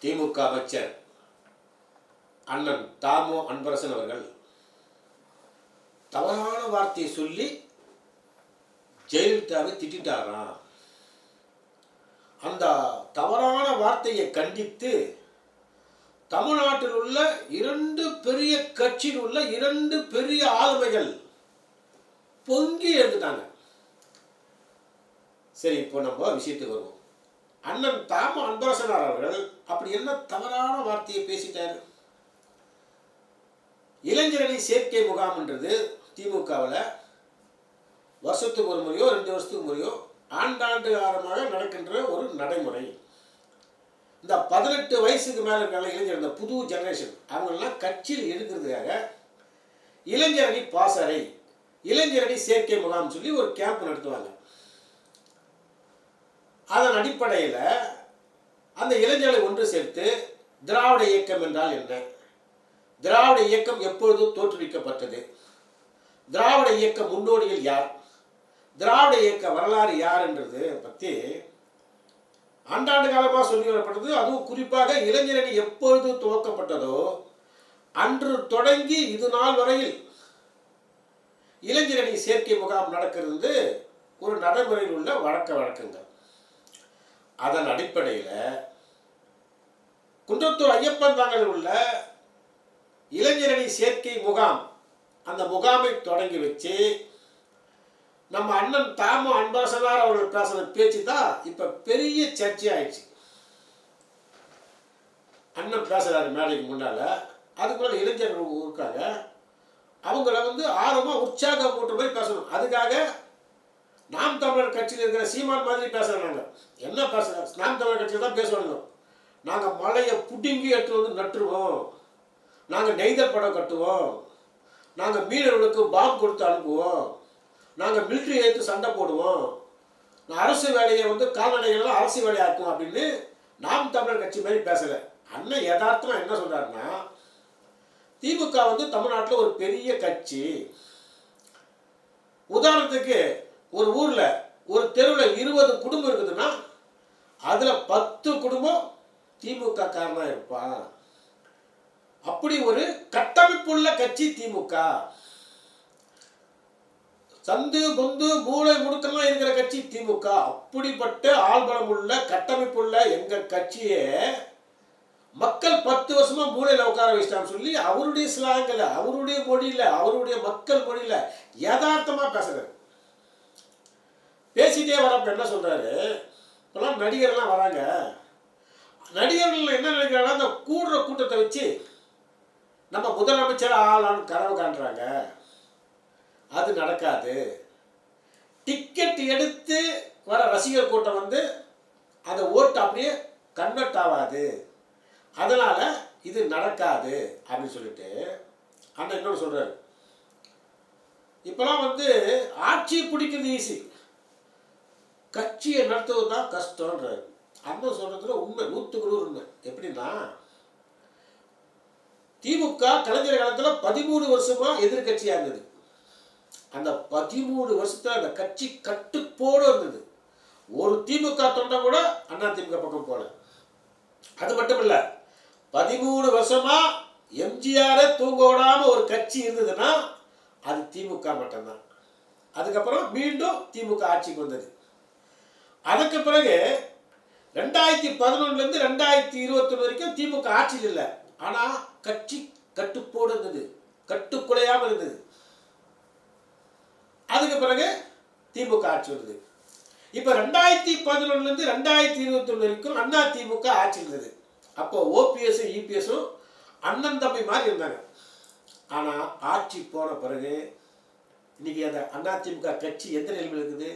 திமுக அமைச்சர் அண்ணன் தாமோ அன்பரசன் அவர்கள் தவறான வார்த்தையை சொல்லி ஜெயலலிதாவை திட்டாராம். அந்த தவறான வார்த்தையை கண்டித்து தமிழ்நாட்டில் உள்ள 2 பெரிய கட்சியில் உள்ள 2 பெரிய ஆளுமைகள் பொங்கி எழுந்துட்டாங்க. சரி, இப்போ நம்ம விஷயத்துக்கு வருவோம். அண்ணன் தாமோ அன்பரசனார் அவர்கள் அப்படி என்ன தவறான வார்த்தையை பேசிட்டாரு? இளைஞரணி சேர்க்கை முகாம்ன்றது திமுகவில் வருஷத்துக்கு ஒரு முறையோ 2 வருஷத்துக்கு முறையோ ஆண்டாண்டு காலமாக நடக்கின்ற ஒரு நடைமுறை. இந்த 18 வயசுக்கு மேலே இருக்கிற இளைஞர், இந்த புது ஜெனரேஷன், அவங்களெல்லாம் கட்சியில் எடுக்கிறதுக்காக இளைஞரணி பாசறை, இளைஞரணி சேர்க்கை முகாம் சொல்லி ஒரு கேம்ப் நடத்துவாங்க. அதன் அடிப்படையில் அந்த இளைஞர்களை ஒன்று சேர்த்து திராவிட இயக்கம் என்றால் என்ன, திராவிட இயக்கம் எப்பொழுது தோற்றுவிக்கப்பட்டது, திராவிட இயக்க முன்னோடிகள் யார், திராவிட இயக்க வரலாறு யார் என்றது பற்றி ஆண்டாண்டு காலமாக சொல்லி வரப்பட்டது. அதுவும் குறிப்பாக இளைஞரணி எப்பொழுது துவக்கப்பட்டதோ அன்று தொடங்கி இது நாள் வரையில் இளைஞரணி சேர்க்கை முகாம் நடக்கிறது ஒரு நடைமுறையில் உள்ள வழக்கங்கள். அதன் அடிப்படையில் குன்றத்தூர் ஐயப்பன் தாங்கலில் உள்ள இளைஞரணி சேர்க்கை முகாம், அந்த முகாமை தொடங்கி வச்சு நம்ம அண்ணன் தாமோ அன்பரசனார் அவர்கள் பேசின பேச்சு தான் இப்போ பெரிய சர்ச்சை ஆயிடுச்சு. அண்ணன் பேசுகிறாரு மேடைக்கு முன்னால், அதுக்குள்ள இளைஞர்கள் இருக்காங்க, அவங்கள ஆர்வமாக உற்சாகம் போட்ட மாதிரி பேசணும். அதுக்காக நாம் தமிழர் கட்சியில் இருக்கிற சீமான் மாதிரி பேசுகிறாங்க. என்ன பேசுகிறாங்க? நாம் தமிழர் கட்சியில் தான் பேசுவாங்க. நாங்கள் மலையை புடுங்கி எடுத்து நட்டுருவோம், நாங்கள் நெய்தல் படம் கட்டுவோம், நாங்கள் மீனவர்களுக்கு பாம்பு கொடுத்து அனுப்புவோம், நாங்கள் மிலிட்ரி ஏற்று சண்டை போடுவோம், அரசு வேலையை கால்நடைகள்லாம் அரசு வேலையாக்குவோம் அப்படின்னு நாம் தமிழர் கட்சி மாதிரி பேசலை. அண்ணன் யதார்த்தம் என்ன சொல்கிறாருன்னா, திமுக தமிழ்நாட்டில் ஒரு பெரிய கட்சி. உதாரணத்துக்கு ஒரு ஊரில் ஒரு தெருவில் 20 குடும்பம் இருக்குதுன்னா அதில் 10 குடும்பம் திமுக காரனாக இருப்பான். அப்படி ஒரு கட்டமைப்புள்ள கட்சி திமுக. சந்து பொந்து மூளை முடுக்கமாக இருக்கிற கட்சி திமுக. அப்படிப்பட்ட ஆள்பலம் உள்ள கட்டமைப்புள்ள எங்கள் கட்சியை மக்கள் 10 வருஷமா மூளையில் உட்கார வச்சிட்டான்னு சொல்லி அவருடைய ஸ்லாங்கில், அவருடைய மொழியில், அவருடைய மக்கள் மொழியில் யதார்த்தமாக பேசுறாரு. பேசிட்டே வரப்ப என்ன சொல்றாரு, இப்பெல்லாம் நடிகர்லாம் வராங்க, நடிகர்கள் என்ன நினைக்கிறாங்கன்னா அந்த கூடுற கூட்டத்தை வச்சு நம்ம முதலமைச்சர் ஆளான்னு கனவு காண்றாங்க. அது நடக்காது. டிக்கெட் எடுத்து வர ரசிகர் கூட்டம் அதை ஓட்டு அப்படியே கன்வெர்ட் ஆகாது, அதனால இது நடக்காது அப்படின்னு சொல்லிட்டு அண்ணன் இன்னொன்று சொல்றாரு. இப்பெல்லாம் ஆட்சியை பிடிக்கிறது ஈஸி, கட்சியை நடத்துவது தான் கஷ்டம்ன்றாரு. அண்ணன் சொல்றதுல உண்மை, 100% உண்மை. எப்படின்னா, திமுக கலைஞர் காலத்தில் 13 வருஷமா எதிர்கட்சியா இருந்தது. அந்த 13 வருஷத்துல அந்த கட்சி கட்டுப்போடு இருந்தது. ஒரு திமுக தொண்டை கூட அண்ணா திமுக பக்கம் போல. அது மட்டும் இல்ல, 13 வருஷமா எம்ஜிஆரை தூங்க விடாம ஒரு கட்சி இருந்ததுன்னா அது திமுக மட்டும்தான். அதுக்கப்புறம் மீண்டும் திமுக ஆட்சிக்கு வந்தது. அதுக்கு பிறகு 2011 2021 வரைக்கும் திமுக ஆட்சியில் இல்லை, ஆனா கட்சி கட்டுப்போடு இருந்தது, கட்டுக்குலையாம இருந்தது. அதுக்கு பிறகு திமுக ஆட்சி வந்தது. இப்ப 2011 2021 வரைக்கும் அண்ணா திமுக ஆட்சி இருந்தது. அப்போ ஓபிஎஸ் இபிஎஸும் அண்ணன் தம்பி மாதிரி இருந்தாங்க. ஆனா ஆட்சி போன பிறகு இன்னைக்கு அந்த அண்ணா திமுக கட்சி எந்த நிலைமையில் இருக்குது?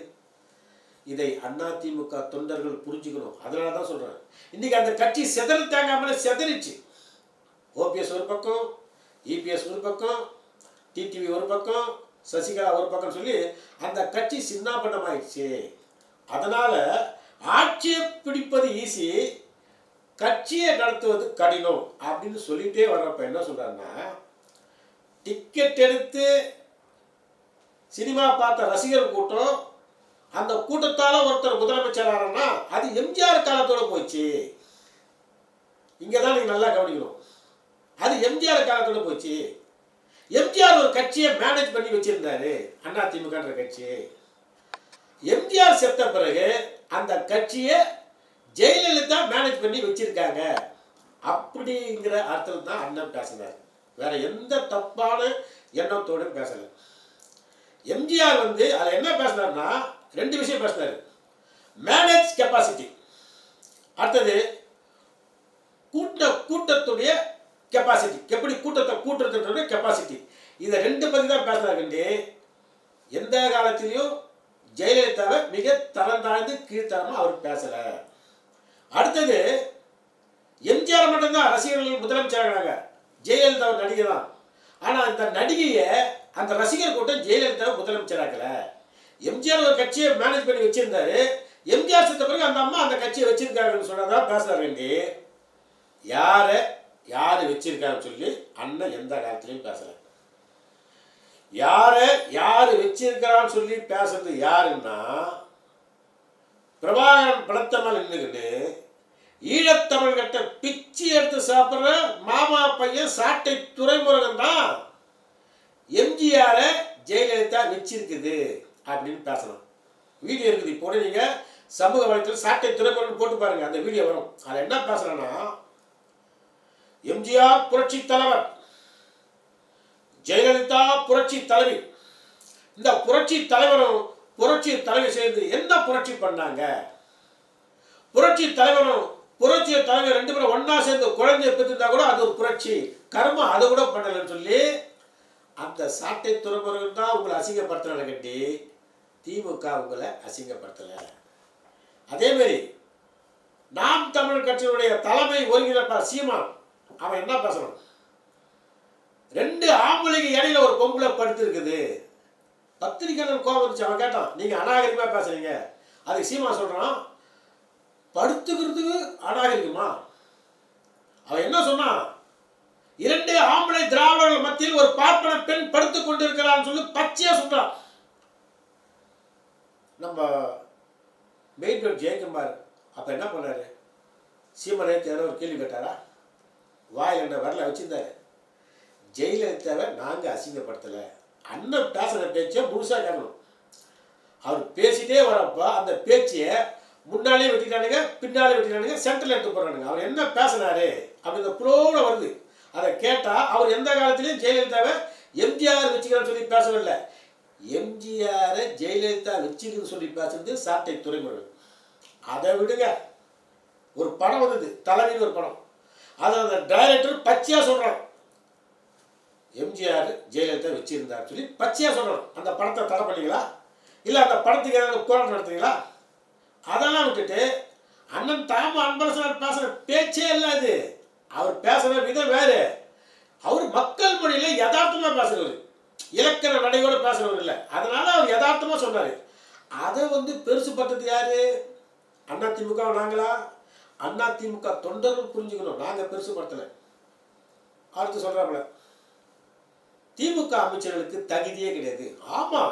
இதை அண்ணா திமுக தொண்டர்கள் புரிஞ்சுக்கணும். அதனால தான் சொல்றேன், இன்னைக்கு அந்த கட்சி செதறி தேங்காமல் செதறிச்சு. ஓபிஎஸ் ஒரு பக்கம், இபிஎஸ் ஒரு பக்கம், டிடிவி ஒரு பக்கம், சசிகலா ஒரு பக்கம் சொல்லி அந்த கட்சி சின்னாபண்ணமாயிடுச்சு. அதனால ஆட்சியை பிடிப்பது ஈஸி, கட்சியை நடத்துவது கடினம் அப்படின்னு சொல்லிட்டே வர்றப்ப என்ன சொல்றாருன்னா, டிக்கெட் எடுத்து சினிமா பார்த்த ரசிகர் கூட்டம், அந்த கூட்டத்தால ஒருத்தர் முதலமைச்சர் ஆனா அது எம்ஜிஆர் காலத்தோட போச்சு. இங்கே தான் நீங்கள் நல்லா கவனிக்கணும். அது எம்ஜிஆர் காலத்தோட போச்சு. எம்ஜிஆர் ஒரு கட்சியை மேனேஜ் பண்ணி வச்சிருந்தாரு, அதிமுகன்ற கட்சி. எம்ஜிஆர் செத்த பிறகு அந்த கட்சியை ஜெயலலிதா மேனேஜ் பண்ணி வச்சிருக்காங்க அப்படிங்கிற அர்த்தம் தான் அண்ணன் பேசினார். வேற எந்த தப்பான எண்ணத்தோடு பேசல. எம்ஜிஆர் வந்து அதில் என்ன பேசினார்னா 2 விஷயம் பேசினார். மேனேஜ் கெப்பாசிட்டி, அடுத்தது கூட்டத்துடைய கெப்பாசிட்டி, எப்படி கூட்டத்தை கூட்டுறதுடைய கெப்பாசிட்டி. இதை 2 பற்றி தான் பேசினார். எந்த காலத்திலையும் ஜெயலலிதாவை மிக தரம் தாழ்ந்து கீழ்த்தரமாக அவர் பேசலை. அடுத்தது எம்ஜிஆர் மட்டும்தான் ரசிகர்கள் முதலமைச்சராக, ஜெயலலிதா ஒரு நடிகை தான். ஆனால் இந்த நடிகையை அந்த ரசிகர் கூட்டம் ஜெயலலிதாவை முதலமைச்சராக்கல. எம்ஜிஆர் ஒரு கட்சியை மேனேஜ் பண்ணி வச்சிருந்தாரு, எம்ஜிஆர் செத்த பிறகு அந்த அம்மா அந்த கட்சியை வச்சிருக்காங்கன்னு சொன்னதான் பேசுறாரு. யாரு வச்சிருக்காங்கன்னு சொல்லி அண்ணன் எந்த காலத்திலையும் பேசல. யாரு வச்சிருக்கிறான்னு சொல்லி பேசுறது யாருன்னா, பிரபாகரன் படத்தை மேல நின்றுக்கிட்டு ஈழத்தமிழ்கிட்ட பிச்சு எடுத்து சாப்பிட்ற மாமா பையன் சாட்டை துரைமுருகன் தான் எம்ஜிஆர ஜெயலலிதா வச்சிருக்குது அப்படின்னு பேசணும். வீடியோ இருக்குது, இப்போ நீங்க சமூக வலைத்தளத்தில் சாட்டை துரைமுருகன் போட்டு பாருங்க, அந்த வீடியோ வரும். அதில் என்ன பேசுறேன்னா, எம்ஜிஆர் புரட்சி தலைவர், ஜெயலலிதா புரட்சி தலைவி. இந்த புரட்சி தலைவரும் புரட்சி தலைவி சேர்ந்து என்ன புரட்சி பண்ணாங்க? புரட்சி தலைவரும் புரட்சி தலைவர் 2 பேரும் ஒன்னா சேர்ந்து குழந்தைய பெற்றிருந்தா கூட அது ஒரு புரட்சி. கர்மம் அதை கூட பண்ணலன்னு சொல்லி அந்த சாட்டை துறைமுருகன் தான் உங்களை அசிங்கப்படுத்தினால கட்டி திமுக உங்களை அசிங்கப்படுத்தலை. அதே மாதிரி நாம் தமிழ் கட்சியினுடைய தலைமை ஒருங்கிணைப்பாளர் சீமான், அவன் என்ன பேசணும்? 2 ஆம்பளைக்கு இடையில ஒரு பொம்பளை படுத்து இருக்குது. பத்திரிக்கையாளர் கோபம் வந்துச்சு, அவன் கேட்டான், நீங்க அநாகரிகமா பேசுறீங்க. அதுக்கு சீமா சொல்றான், படுத்துக்கிறதுக்கு அநாகரிகமா? அவன் என்ன சொன்னான்? 2 ஆம்பளை திராவிடர்கள் மத்தியில் ஒரு பார்ப்பன பெண் படுத்துக் கொண்டிருக்கிறான்னு சொல்லி பச்சையா சொல்றான். நம்ம மெயின் ஜெயக்குமார் அப்ப என்ன பண்ணாரு? சீமனை தேர்தல் ஒரு கேள்வி கேட்டாரா? வாய் என்ற வரல வச்சிருந்தாரு. ஜெயலலிதாவை நாங்கள் அசிங்கப்படுத்தலை, அண்ணன் பேசுகிற பேச்சை முழுசாக கேட்கணும். அவர் பேசிட்டே வரப்போ அந்த பேச்சையை முன்னாலே வெட்டிட்டானுங்க, பின்னாலே வெட்டிட்டானுங்க, சென்டரில் எடுத்து போடுறானுங்க. அவர் என்ன பேசினாரு அப்படி இந்த புலோட வருது. அதை கேட்டால் அவர் எந்த காலத்திலையும் ஜெயலலிதாவை எம்ஜிஆர் வச்சுக்கிறான்னு சொல்லி பேசவில்லை. எம்ஜிஆரை ஜெயலலிதா வச்சுக்குன்னு சொல்லி பேசுறது சாட்டை துறைமுருகன். அதை விடுங்க, ஒரு படம் வந்தது தலைவின்னு ஒரு படம், அதை அந்த டைரக்டர் பச்சையா சொல்றான், எம்ஜிஆர் ஜெயலலிதா வச்சிருந்தார் சொல்லி பச்சையா சொல்றான். அந்த படத்தை தடை பண்ணீங்களா? இல்லை அந்த படத்துக்கு ஏதாவது போராட்டம் நடத்துங்களா? அதெல்லாம் விட்டுட்டு அண்ணன் தாம அன்பரசனார் பேசுற பேச்சே இல்லை. அது அவர் பேசுற விதம் வேறு. அவர் மக்கள் மொழியில யதார்த்தமா பேசுறவர், இலக்கண நடையோட பேசுறவர் இல்லை. அதனால அவர் யதார்த்தமா சொன்னாரு. அதை வந்து பெருசு பட்டது யாரு? அதிமுக நாங்களா? அதிமுக தொண்டர்கள் புரிஞ்சுக்கணும், நாங்க பெருசு படுத்தலை. அடுத்து சொல்றாங்கள, திமுக அமைச்சர்களுக்கு தகுதியே கிடையாது. ஆமா,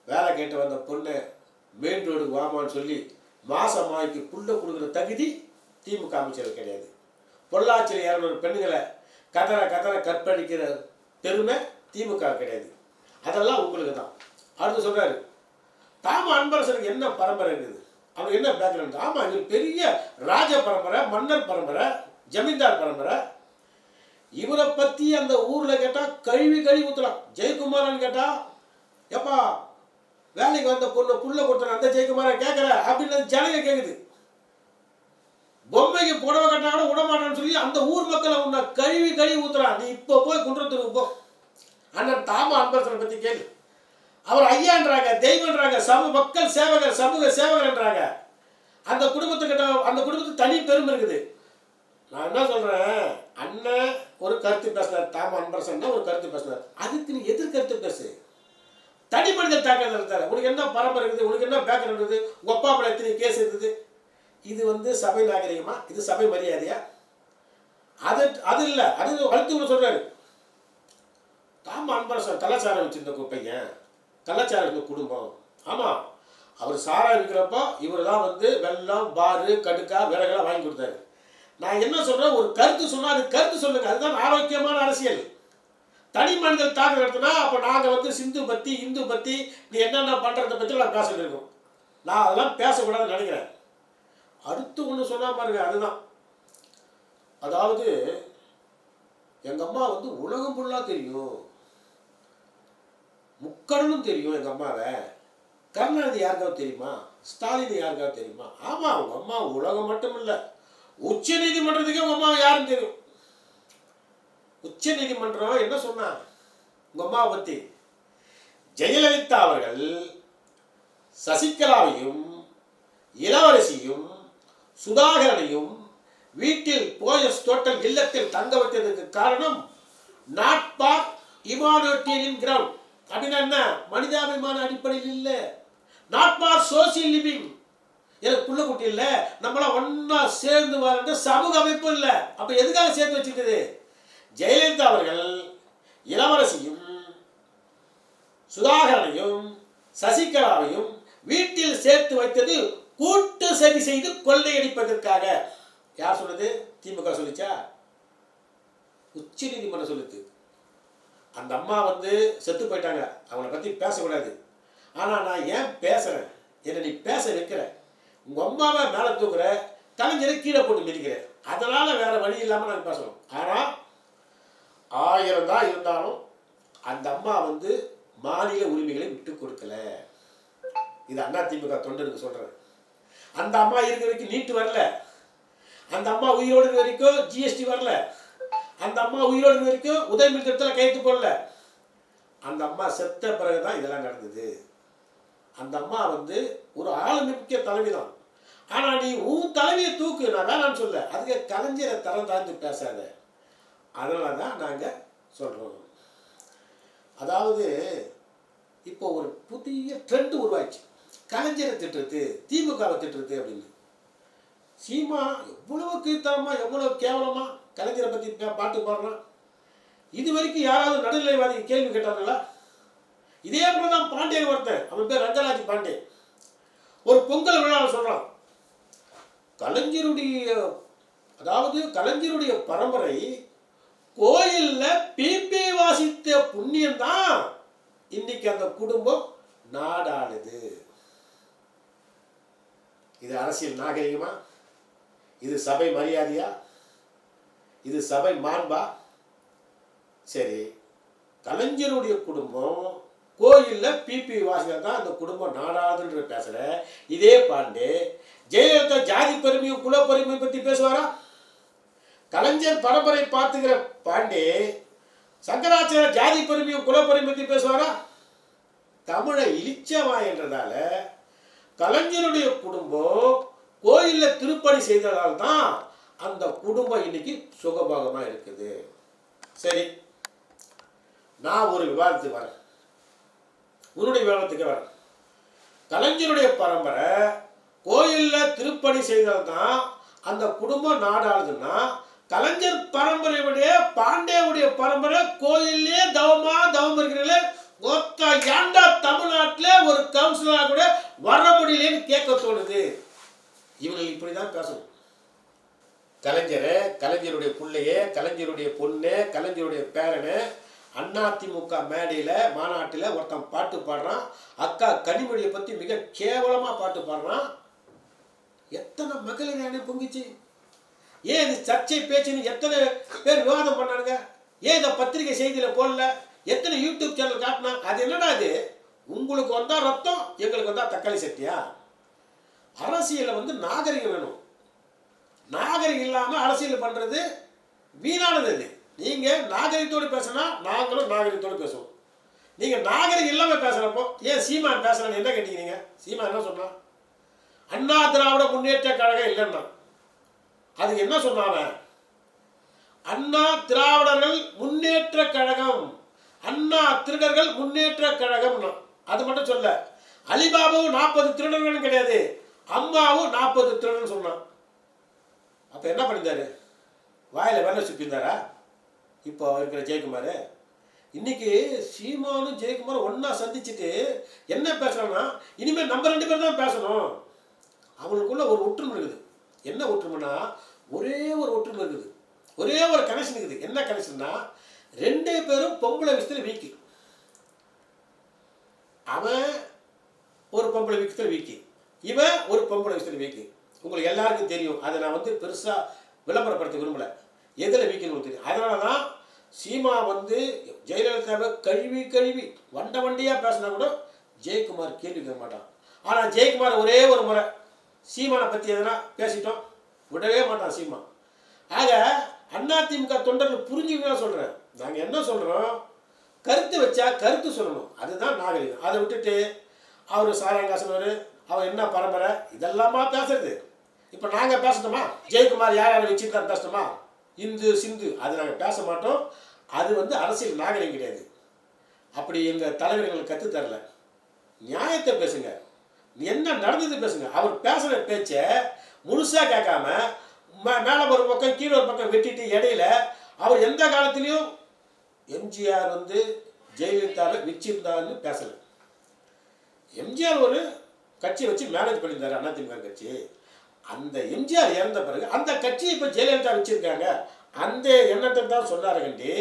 வேலை கேட்டு வந்த பொண்ணு மெயின் ரோடு வாமான்னு சொல்லி மாசமாய்க்கு புள்ள கொடுக்குற தகுதி திமுக அமைச்சர்கள் கிடையாது. பொள்ளாச்சியில் 200 பெண்களை கதற கற்பழிக்கிற பெருமை திமுக கிடையாது. அதெல்லாம் உங்களுக்கு தான். அடுத்து சொல்றாரு, தாம அன்பரசனுக்கு என்ன பரம்பரை இருக்குது, அவனுக்கு என்ன பேக்ரவுண்ட்? ஆமா, இவர் பெரிய ராஜ பரம்பரை, மன்னர் பரம்பரை, ஜமீன்தார் பரம்பரை. இவரை பத்தி அந்த ஊர்ல கேட்டா கழுவி ஊத்தலாம். ஜெயக்குமாரன் கேட்டா, எப்பா வேலைக்கு வந்த பொண்ணு புள்ள கொடுத்த அந்த ஜெயக்குமாரன் கேட்கற அப்படின்னு ஜனங்க கேக்குது. பொம்மைக்கு புடவை கட்டினா கூட விடமாட்டான்னு சொல்லி அந்த ஊர் மக்களை உன்னை கழுவி ஊத்துறான். நீ இப்போ போய் குன்றத்துக்கு போ, அண்ணன் தாம அன்பரசனை பத்தி கேளு. அவர் ஐயான்றாங்க, தெய்வன்றாங்க, மக்கள் சேவகர், சமூக சேவகர்ன்றாங்க. அந்த குடும்பத்துக்கு தனி பெருமை இருக்குது. நான் என்ன சொல்றேன், அண்ணன் ஒரு கருத்து பேசினார், தாம அன்பரசன் ஒரு கருத்து பேசினார், அதுக்கு நீ எதிர்கருத்து பேசு. தனி மனிதர் தாக்கல் நடத்தாரு. உனக்கு என்ன பரம்பரை இருக்குது, உனக்கு என்ன பேக்ரவுண்ட் இருக்குது, உங்க அப்பா அம்மா எத்தனை கேஸ் இருக்குது? இது வந்து சபை நாகரிகமா? இது சபை மரியாதையா? அது இல்லை. அது வளர்த்து சொல்றாரு, தாம அன்பரசன் கலாச்சாரம் வச்சிருந்த பையன், கலாச்சாரம் குடும்பம். ஆமா, அவர் சாரா இருக்கிறப்போ இவர் தான் வந்து வெல்லம் பாரு கடுக்கா விறகெல்லாம் வாங்கி கொடுத்தாரு. நான் என்ன சொல்கிறேன், ஒரு கருத்து சொன்னால் அது கருத்து சொல்லுங்கள், அதுதான் ஆரோக்கியமான அரசியல். தனி மனிதன் தாக்கம் நடத்தினா அப்போ நாங்கள் வந்து சிந்து பற்றி இந்து பற்றி நீ என்னென்ன பண்ணுறதை பற்றி நான் பேசிட்டு இருக்கோம். நான் அதெல்லாம் பேசக்கூடாதுன்னு நினைக்கிறேன். அடுத்து ஒன்று சொன்னால் பாருங்க, அதுதான் அதாவது எங்கள் அம்மா வந்து உலகம் ஃபுல்லாக தெரியும், முக்கடலும் தெரியும் எங்கள் அம்மாவை. கருணாநிதி யாருக்காவது தெரியுமா? ஸ்டாலின் யாருக்காவது தெரியுமா? ஆமாம், அவங்க அம்மா உலகம் மட்டும் இல்லை, உச்ச நீதிமன்றத்துக்கு உங்கள் அம்மா யாருன்னு தெரியும். உச்ச நீதிமன்றம் என்ன சொன்னா உங்கள் அம்மாவை பற்றி? ஜெயலலிதா அவர்கள் சசிகலாவையும் இளவரசியும் சுதாகரனையும் வீட்டில் போயஸ் டோட்டல் இல்லத்தில் தங்க வைத்ததற்கு காரணம் நாட் ஃபார் ஹியூமானிட்டேரியன் கிரவுண்ட். அப்படின்னா என்ன? மனிதாபிமான அடிப்படையில் இல்லை, நாட் ஃபார் சோசியல் லிவிங். எனக்கு புள்ள குட்டி இல்லை, நம்மளாம் ஒன்னா சேர்ந்து வாழ்ந்த சமூக அமைப்பு இல்லை. அப்போ எதுக்காக சேர்த்து வச்சுருக்குது? ஜெயலலிதா அவர்கள் இளவரசியும் சுதாகரனையும் சசிகலாவையும் வீட்டில் சேர்த்து வைத்தது கூட்டு சதி செய்து கொள்ளையடிப்பதற்காக. யார் சொன்னது? திமுக சொல்லிச்சா? உச்ச நீதிமன்றம் சொல்லுது. அந்த அம்மா வந்து செத்து போயிட்டாங்க, அவங்கள பற்றி பேசக்கூடாது. ஆனால் நான் ஏன் பேசுகிறேன், என்னை நீ பேச வைக்கிற, உங்கள் அம்மாவை மேலே தூக்குற, கலைஞரை கீழே போட்டு மிதிக்கிற, அதனால் வேறு வழி இல்லாமல் நாங்கள் பேசணும். ஆனால் 1000 தான் இருந்தாலும் அந்த அம்மா வந்து மாநில உரிமைகளை விட்டு கொடுக்கல. இது அதிமுக தொண்டருக்கு சொல்கிறேன். அந்த அம்மா இருக்கிற வரைக்கும் நீட்டு வரல, அந்த அம்மா உயிரோடு இருக்கிற வரைக்கும் ஜிஎஸ்டி வரல, அந்த அம்மா உயிரோடு இருக்கிற வரைக்கும் உதயமின் திட்டத்தில் கையெழுத்து போடல. அந்த அம்மா செத்த பிறகு தான் இதெல்லாம் நடந்தது. அந்த அம்மா வந்து ஒரு ஆளுமிக்க தலைவி தான். ஆனால் நீ உன் தலைவியை தூக்கு, நான் வேணான்னு சொல்ல, அதுக்கு கலைஞரை தரம் தாழ்ந்து பேசாத. அதனால தான் நாங்கள் சொல்கிறோம். அதாவது இப்போ ஒரு புதிய ட்ரெண்டு உருவாச்சு, கலைஞரை திட்டுறது, திமுகவை திட்டுறது அப்படின்னு. சீமா எவ்வளவு கீழ்த்தரமாக எவ்வளோ கேவலமாக கலைஞரை பற்றி பாட்டு பாடுறான். இது வரைக்கும் யாராவது நடுநிலைவாதி கேள்வி கேட்டாங்களா? இதே போல தான் பாண்டியன் ஒருத்தன், அவன் பேர் ரங்கராஜ் பாண்டே, ஒரு பொங்கல் விழாவில் சொல்கிறான், கலைஞருடைய பரம்பரை கோயிலில் பிபி வாசித்த புண்ணியம் தான் இன்னைக்கு அந்த குடும்பம் நாடாளுது. இது அரசியல் நாகரிகமா? இது சபை மரியாதையா? இது சபை மாண்பா? சரி, கலைஞருடைய குடும்பம் கோயிலில் பிபி வாசிக்க தான் அந்த குடும்பம் நாடாதுன்ற பேசுகிற இதே பாண்டே ஜெயலலிதா ஜாதி பெருமையும் குல பெருமையை பற்றி பேசுவாரா? கலைஞர் பரம்பரை பார்த்துக்கிற பாண்டே சங்கராச்சாரிய ஜாதி பெருமையும் குல பெருமை பற்றி பேசுவாரா? தமிழை இழிச்சவா என்றதால கலைஞருடைய குடும்பம் கோயிலில் திருப்பணி செய்ததால் தான் அந்த குடும்பம் இன்னைக்கு சுகபோகமாக இருக்குது. சரி, நான் ஒரு விவாதத்துக்கு வரேன், உன்னுடைய விவாதத்துக்கு வரேன். கலைஞருடைய பரம்பரை கோயிலில் திருப்பணி செய்ததால் தான் அந்த குடும்பம் நாடாளுதுன்னா, கலைஞர் பரம்பரையுடைய பாண்டேவுடைய பரம்பரை கோயிலே தவம் இருக்கிறீங்களே, மொத்த ஏண்டா தமிழ்நாட்டில் ஒரு கவுன்சிலராக கூட வர முடியலன்னு கேட்க தோணுது. இவங்க இப்படிதான் பேசணும். கலைஞருடைய பிள்ளையே, கலைஞருடைய பொண்ணு, கலைஞருடைய பேரனு அதிமுக மேடையில் மாநாட்டில் ஒருத்தன் பாட்டு பாடுறான், அக்கா கனிமொழியை பற்றி மிக கேவலமாக பாட்டு பாடுறான். எத்தனை மகளிர் அணி பொங்கிச்சு? ஏன் இது சர்ச்சை பேச்சுன்னு எத்தனை பேர் விவாதம் பண்ணானுங்க? ஏன் இந்த பத்திரிகை செய்தியில் போடல? எத்தனை யூடியூப் சேனல் காட்டினா? அது என்னடா இது? உங்களுக்கு வந்தா ரத்தம், எங்களுக்கு வந்தா தக்காளி சட்டியா? அரசியலில் வந்து நாகரிகம் வேணும். நாகரிகம் இல்லாமல் அரசியல் பண்ணுறது வீணானது. அது நீங்கள் நாகரிகத்தோடு பேசினா நாங்களும் நாகரிகத்தோடு பேசுவோம். நீங்கள் நாகரிகம் இல்லாமல் பேசுகிறப்போ ஏன் சீமான் பேசுகிறான்னு என்ன கேட்டீங்க? சீமான் என்ன சொன்னான்? அண்ணா திராவிட முன்னேற்ற கழகம் இல்லைன்னா அதுக்கு என்ன சொன்னாங்க? அண்ணா திராவிடர்கள் முன்னேற்ற கழகம், அண்ணா திருடர்கள் முன்னேற்ற கழகம். அது மட்டும் சொல்ல, அலிபாபாவும் 40 திருடர்கள் கிடையாது, அம்மாவும் 40 திருடர்கள் சொன்னான். அப்போ என்ன பண்ணியிருந்தாரு? வாயில் வெள்ளை சுப்பியிருந்தாரா இப்போ இருக்கிற ஜெயக்குமார்? இன்னைக்கு சீமானும் ஜெயக்குமாரும் ஒன்றா சந்திச்சுட்டு என்ன பேசுகிறாங்கன்னா, இனிமேல் நம்ம 2 பேர் தான் பேசணும். அவங்களுக்குள்ள ஒரு ஒற்றுமை இருக்குது. என்ன ஒற்றுமைனா, ஒரே ஒரு ஒற்றுமை இருக்குது, ஒரே ஒரு கனெக்ஷன் இருக்குது. என்ன கனெக்ஷன்னா, 2 பேரும் பொம்பளை விஷயத்தில் வீக்கி. அவன் ஒரு பொம்பளை விஷயத்தில் வீக்கி, இவன் ஒரு பொம்பளை விஷயத்தில் வீக்கி. உங்களுக்கு எல்லாருக்கும் தெரியும். அதை நான் வந்து பெருசாக விளம்பரப்படுத்த விரும்பலை. எதில் வீக்குன்னு தெரியும். அதனால தான் சீமா வந்து ஜெயலலிதாவை கழுவி வண்டியாக பேசினா கூட ஜெயக்குமார் கேள்வி கேட்க மாட்டான். ஆனால் ஜெயக்குமார் ஒரே ஒரு முறை சீமானை பற்றி எதனா பேசிட்டோம், விடவே மாட்டான் சீமா. ஆக அதிமுக தொண்டர்கள் புரிஞ்சுக்கணும் சொல்கிறேன். நாங்கள் என்ன சொல்கிறோம், கருத்து வச்சா கருத்து சொல்லணும், அதுதான் நாகரிகம். அதை விட்டுட்டு அவர் சாராங்காசனவர், அவர் என்ன பரம்பரை, இதெல்லாமா பேசுறது. இப்போ நாங்கள் பேசணுமா, ஜெயக்குமார் யார் யாரை வச்சுட்டு தான் பேசணுமா, இந்து சிந்து, அது நாங்கள் பேச மாட்டோம். அது வந்து அரசியல் நாகரிகம் கிடையாது. அப்படி எங்கள் தலைவர்கள் கற்றுத்தரல. நியாயத்தை பேசுங்க, என்ன நடந்தது பேசுங்க. அவர் பேசுகிற பேச்சை முழுசாக கேட்காம மேலே ஒரு பக்கம் கீழே ஒரு பக்கம் வெட்டிட்டு இடையில அவர் எந்த காலத்திலையும் எம்ஜிஆர் வந்து ஜெயலலிதாவை வச்சிருந்தாருன்னு பேசலை. எம்ஜிஆர் ஒரு கட்சியை வச்சு மேனேஜ் பண்ணியிருந்தாரு அதிமுக கட்சி. அந்த எம்ஜிஆர் இறந்த பிறகு அந்த கட்சியை இப்போ ஜெயலலிதா வச்சிருக்காங்க, அந்த எண்ணத்தை தான் சொன்னாரு கண்டி.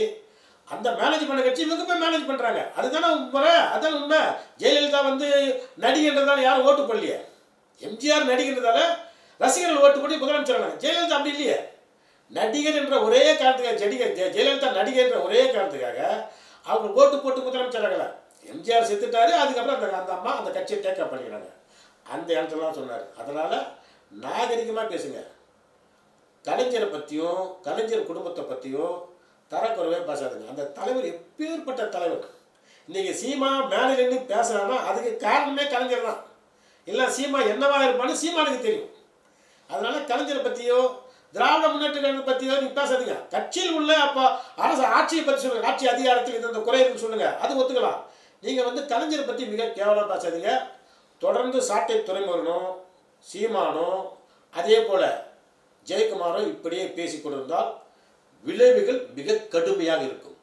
அந்த மேனேஜ் பண்ண கட்சி இவங்க போய் மேனேஜ் பண்ணுறாங்க. அதுதானே முறை, அதுதான் உண்மை. ஜெயலலிதா வந்து நடிகன்றதால யாரும் ஓட்டு பண்ணலையே. எம்ஜிஆர் நடிகன்றதால ரசிகர்கள் ஓட்டு பண்ணி முதலமைச்சர். ஜெயலலிதா அப்படி இல்லையே. நடிகர் என்ற ஒரே காரணத்துக்காக, ஜெயலலிதா நடிகர் என்ற ஒரே காரணத்துக்காக அவங்க ஓட்டு போட்டு முதலமைச்சராகல. எம்ஜிஆர் செத்துட்டாரு, அதுக்கப்புறம் அந்த அம்மா அந்த கட்சியை டேக்கப் பண்ணிக்கிறாங்க. அந்த இடத்துல தான் சொன்னார். அதனால் நாகரிகமாக பேசுங்க. கலைஞரை பற்றியும் கலைஞர் குடும்பத்தை பற்றியும் தரக்குறவே பேசாதுங்க. அந்த தலைவர் எப்பேற்பட்ட தலைவர். இன்றைக்கி சீமா மேலே நின்று பேசுகிறான்னா அதுக்கு காரணமே கலைஞர் தான். இல்லை சீமா என்னவா இருப்பான்னு சீமானுக்கு தெரியும். அதனால் கலைஞரை பற்றியோ திராவிட முன்னேற்ற கழகத்தை பற்றியோ நீங்கள் பேசாதீங்க. கட்சியில் உள்ள அப்போ அரசு ஆட்சியை பற்றி சொல்லுங்கள், ஆட்சி அதிகாரத்தில் இந்த குறை இருக்குன்னு சொல்லுங்கள், அது ஒத்துக்கலாம். நீங்கள் வந்து கலைஞரை பற்றி மிக கேவலமாக பேசாதீங்க. தொடர்ந்து சாட்டை துறைமுகனும் சீமானும் அதே போல் ஜெயக்குமாரும் இப்படியே பேசி கொண்டிருந்தால் விளைவுகள் மிக கடுமையாக இருக்கும்.